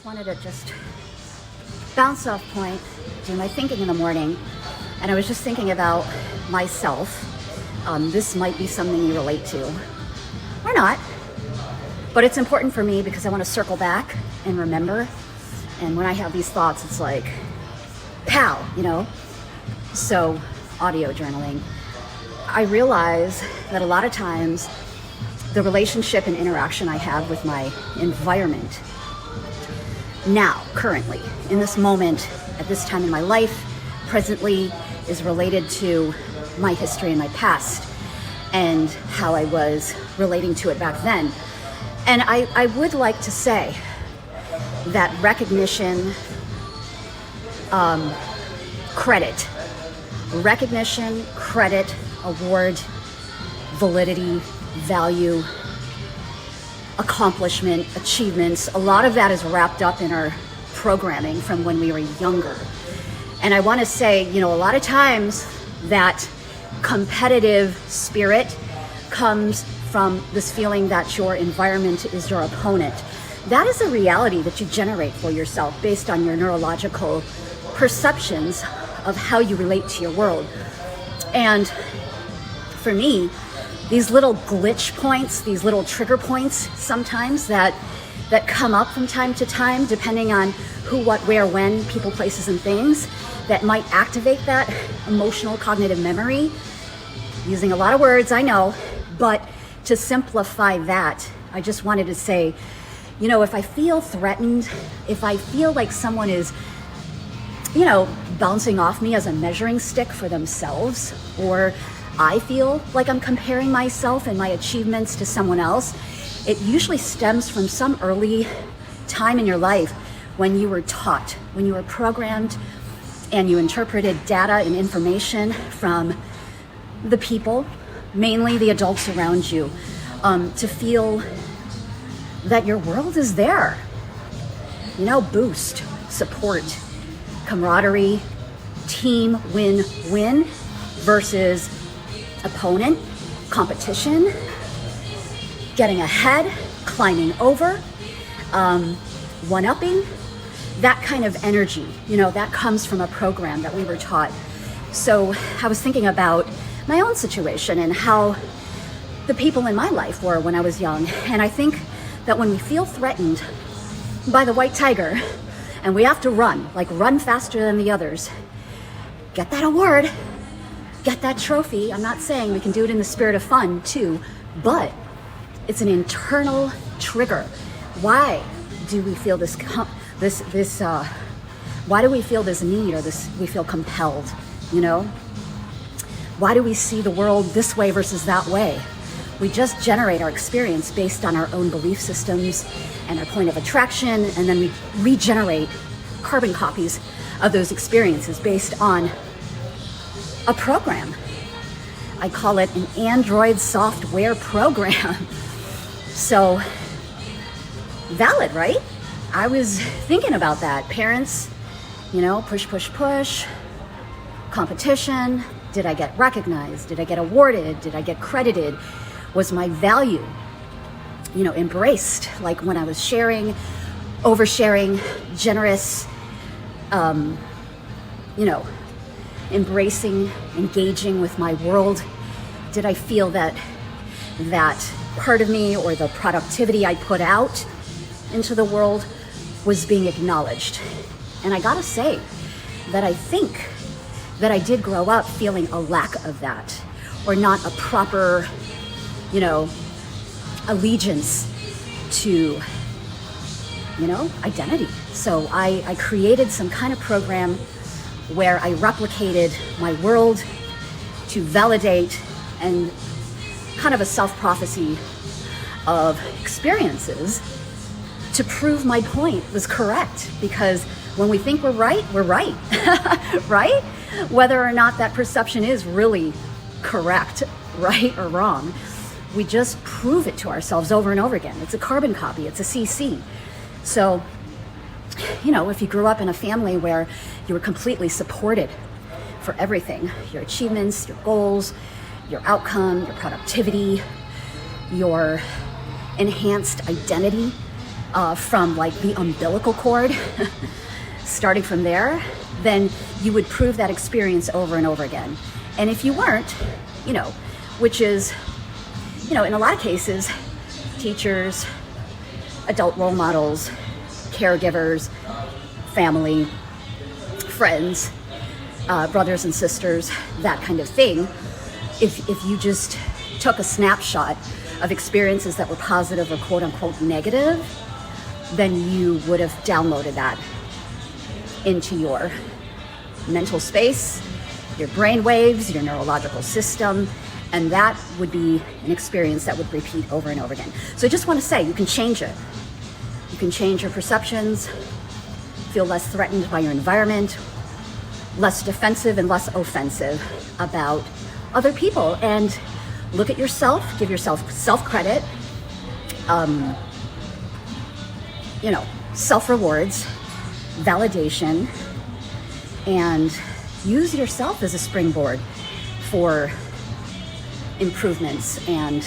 wanted to just bounce off point, do my thinking in the morning, and I was just thinking about myself. This might be something you relate to, or not, but it's important for me because I want to circle back and remember. And when I have these thoughts, it's like, pow, So, audio journaling. I realize that a lot of times the relationship and interaction I have with my environment now, currently, in this moment, at this time in my life, presently, is related to my history and my past and how I was relating to it back then. And I would like to say that recognition, credit, award, validity, value, accomplishment, achievements, a lot of that is wrapped up in our programming from when we were younger. And I want to say, a lot of times that competitive spirit comes from this feeling that your environment is your opponent. That is a reality that you generate for yourself based on your neurological perceptions of how you relate to your world. And for me, these little glitch points, these little trigger points sometimes that come up from time to time, depending on who, what, where, when, people, places, and things, that might activate that emotional cognitive memory. Using a lot of words, I know, but to simplify that, I just wanted to say, if I feel threatened, if I feel like someone is, bouncing off me as a measuring stick for themselves, or I feel like I'm comparing myself and my achievements to someone else, it usually stems from some early time in your life when you were taught, when you were programmed, and you interpreted data and information from the people, mainly the adults around you, to feel that your world is there. Boost, support, camaraderie, team win-win versus opponent, competition, getting ahead, climbing over, one-upping, that kind of energy, that comes from a program that we were taught. So I was thinking about my own situation and how the people in my life were when I was young. And I think that when we feel threatened by the white tiger and we have to run faster than the others, get that award, get that trophy. I'm not saying we can do it in the spirit of fun too, but it's an internal trigger. Why do we feel why do we feel this need, or we feel compelled, Why do we see the world this way versus that way? We just generate our experience based on our own belief systems and our point of attraction, and then we regenerate carbon copies of those experiences based on a program. I call it an Android software program. So, valid, right? I was thinking about that. Parents, push, competition. Did I get recognized? Did I get awarded? Did I get credited? Was my value, embraced? Like when I was sharing, oversharing, generous, embracing, engaging with my world. Did I feel that part of me, or the productivity I put out into the world, was being acknowledged? And I gotta say that I think that I did grow up feeling a lack of that, or not a proper, allegiance to, identity. So I created some kind of program where I replicated my world to validate, and kind of a self-prophecy of experiences to prove my point was correct. Because when we think we're right, right? Whether or not that perception is really correct, right or wrong, we just prove it to ourselves over and over again. It's a carbon copy, it's a CC. So, if you grew up in a family where you were completely supported for everything, your achievements, your goals, your outcome, your productivity, your enhanced identity, from like the umbilical cord, starting from there, then you would prove that experience over and over again. And if you weren't, which is, in a lot of cases, teachers, adult role models, caregivers, family, friends, brothers and sisters, that kind of thing. If you just took a snapshot of experiences that were positive or quote unquote negative, then you would have downloaded that into your mental space, your brain waves, your neurological system, and that would be an experience that would repeat over and over again. So I just want to say, you can change it. You can change your perceptions, feel less threatened by your environment, less defensive and less offensive about other people, and look at yourself, give yourself self-credit, self-rewards, validation, and use yourself as a springboard for improvements and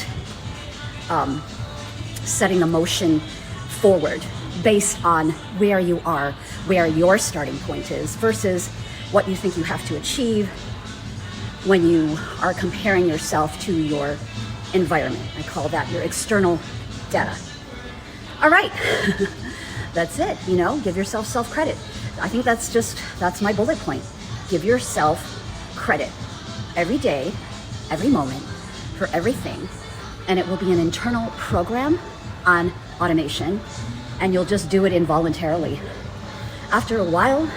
setting a motion forward based on where you are, where your starting point is, versus what you think you have to achieve when you are comparing yourself to your environment. I call that your external data. All right, that's it. Give yourself self-credit. I think that's my bullet point. Give yourself credit every day, every moment, for everything. And it will be an internal program on automation, and you'll just do it involuntarily. After a while,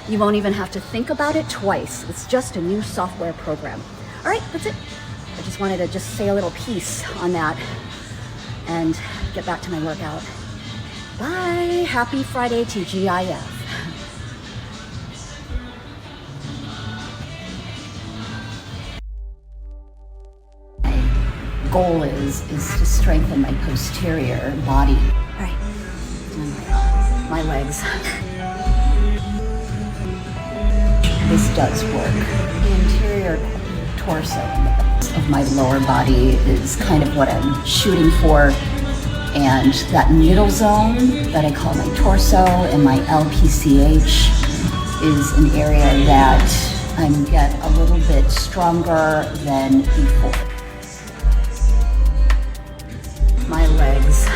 you won't even have to think about it twice. It's just a new software program. All right, that's it. I just wanted to say a little piece on that and get back to my workout. Bye. Happy Friday, TGIF. Goal is to strengthen my posterior body. All right, and my legs. This does work. The interior torso of my lower body is kind of what I'm shooting for, and that middle zone that I call my torso and my LPCH is an area that I get a little bit stronger than before. My legs